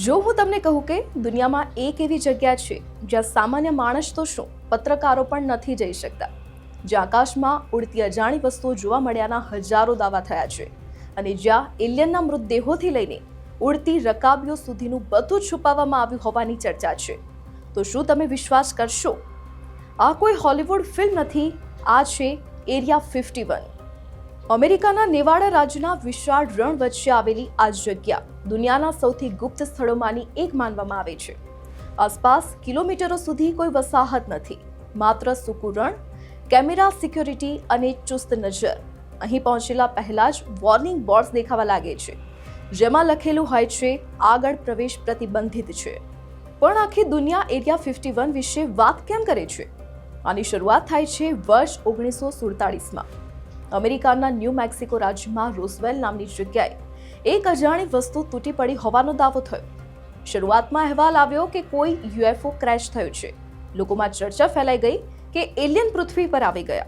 જો હું તમને કહું કે દુનિયામાં એક એવી જગ્યા છે જ્યાં સામાન્ય માણસ તો શું પત્રકારો પણ નથી જઈ શકતા, જ્યાં આકાશમાં ઉડતી અજાણી વસ્તુઓ જોવા મળ્યાના હજારો દાવા થયા છે અને જ્યાં એલિયનના મૃતદેહોથી લઈને ઉડતી રકાબીઓ સુધીનું બધું છુપાવવામાં આવ્યું હોવાની ચર્ચા છે, તો શું તમે વિશ્વાસ કરશો? આ કોઈ હોલિવૂડ ફિલ્મ નથી, આ છે એરિયા 51। અમેરિકાના નેવાડા રાજ્યના વિશાળ રણ વચ્ચે આવેલી આ જગ્યા દુનિયાના સૌથી ગુપ્ત સ્થળોમાંની એક માનવામાં આવે છે। આસપાસ કિલોમીટરો સુધી કોઈ વસાહત નથી, માત્ર સૂકું રણ, કેમેરા સિક્યોરિટી અને ચુસ્ત નજર। અહીં પહોંચેલા પહેલા જ વોર્નિંગ બોર્ડ્સ દેખાવા લાગે છે, જેમાં લખેલું હોય છે આગળ પ્રવેશ પ્રતિબંધિત છે। પણ આખી દુનિયા એરિયા 51 વિશે વાત કેમ કરે છે? આની શરૂઆત થાય છે વર્ષ 1947માં। અમેરિકાના ન્યૂ મેક્સિકો રાજ્યમાં રોઝવેલ નામની જગ્યાએ એક અજાણી વસ્તુ તૂટી પડી હોવાનો દાવો થયો। શરૂઆતમાં અહેવાલ આવ્યો કે કોઈ યુએફઓ ક્રેશ થયો છે। લોકોમાં ચર્ચા ફેલાઈ ગઈ કે એલિયન પૃથ્વી પર આવી ગયા।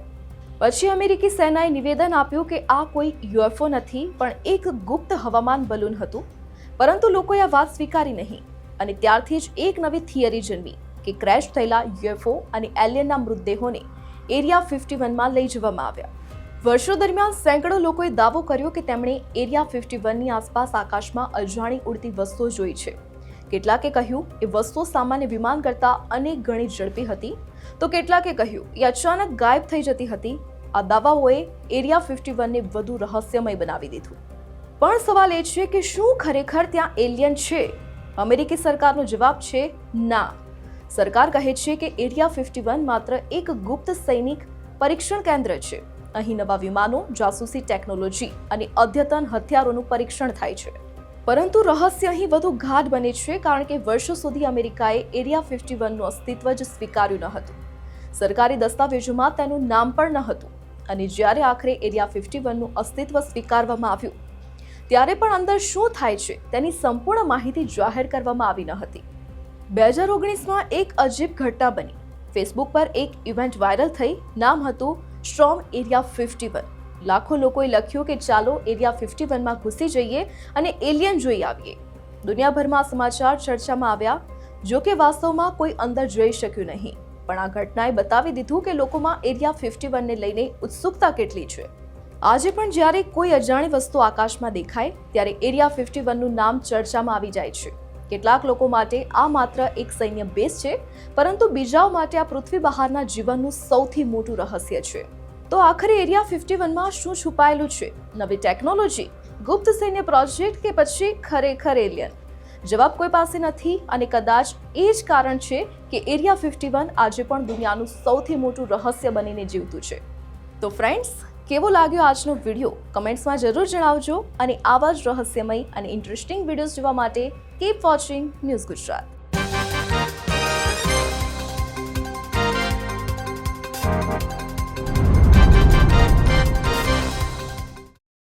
પછી અમેરિકી સેનાએ નિવેદન આપ્યું કે આ કોઈ યુએફઓ નથી, પણ એક ગુપ્ત હવામાન બલૂન હતું। પરંતુ લોકોએ આ વાત સ્વીકારી નહીં અને ત્યારથી જ એક નવી થિયરી જન્મી કે ક્રેશ થયેલા યુએફઓ અને એલિયનના મૃતદેહોને એરિયા 51માં લઈ જવામાં આવ્યા। વર્ષો દરમિયાન સેંકડો લોકોએ દાવો કર્યો કે તેમણે એરિયા 51ની આસપાસ આકાશમાં અજાણી ઉડતી વસ્તુઓ જોઈ છે। કેટલાકે કહ્યું એ વસ્તુઓ સામાન્ય વિમાન કરતાં અનેક ગણી ઝડપી હતી, તો કેટલાકે કહ્યું એ અચાનક ગાયબ થઈ જતી હતી। આ દાવાઓએ એરિયા 51ને વધુ રહસ્યમય બનાવી દીધું। પણ સવાલ એ છે કે શું ખરેખર ત્યાં એલિયન છે? અમેરિકી સરકારનો જવાબ છે ના। સરકાર કહે છે કે એરિયા 51 માત્ર એક ગુપ્ત સૈનિક પરીક્ષણ કેન્દ્ર છે। અહીં નવા વિમાનો, જાસૂસી ટેકનોલોજી અને અદ્યતન હથિયારોનું પરીક્ષણ થાય છે। પરંતુ રહસ્ય અહીં વધુ ગાઢ બને છે, કારણ કે વર્ષો સુધી અમેરિકાએ એરિયા 51નું અસ્તિત્વ જ સ્વીકાર્યું ન હતું। સરકારી દસ્તાવેજોમાં તેનું નામ પણ ન હતું અને જ્યારે આખરે એરિયા 51નું અસ્તિત્વ સ્વીકારવામાં આવ્યું, ત્યારે પણ અંદર શું થાય છે તેની સંપૂર્ણ માહિતી જાહેર કરવામાં આવી ન હતી। 2019માં એક અજીબ ઘટના બની। ફેસબુક પર એક ઇવેન્ટ વાયરલ થઈ, નામ હતું સ્ટ્રોમ એરિયા 51। લાખો લોકોએ લખ્યું કે ચાલો એરિયા 51માં ઘૂસી જઈએ અને એલિયન જોઈ આવીએ। દુનિયાભરમાં સમાચાર ચર્ચામાં આવ્યા, જો કે વાસ્તવમાં કોઈ અંદર જઈ શક્યું નહીં। પણ આ ઘટનાએ બતાવી દીધું કે લોકોમાં એરિયા 51ને લઈને ઉત્સુકતા કેટલી છે। આજે પણ જ્યારે કોઈ અજાણી વસ્તુ આકાશમાં દેખાય, ત્યારે એરિયા 51નું નામ ચર્ચામાં આવી જાય છે। કેટલાક લોકો માટે આ માત્ર એક સૈન્ય બેઝ છે, પરંતુ બીજાઓ માટે આ પૃથ્વી બહારના જીવનનું સૌથી મોટું રહસ્ય છે। તો આખરે એરિયા 51માં શું છુપાયેલું છે? નવી ટેકનોલોજી, ગુપ્ત સૈન્ય પ્રોજેક્ટ કે પછી ખરેખર એલિયન? જવાબ કોઈ પાસે નથી અને કદાચ એ જ કારણ છે કે એરિયા 51 આજે પણ દુનિયાનું સૌથી મોટું રહસ્ય બનીને જીવતું છે। તો ફ્રેન્ડ્સ, કેવો લાગ્યો આજનો વિડીયો? કમેન્ટ્સમાં જરૂર જણાવજો અને આવા જ રહસ્યમય અને ઇન્ટરેસ્ટિંગ વિડીયોઝ જોવા માટે કીપ વોચિંગ ન્યૂઝ ગુજરાત।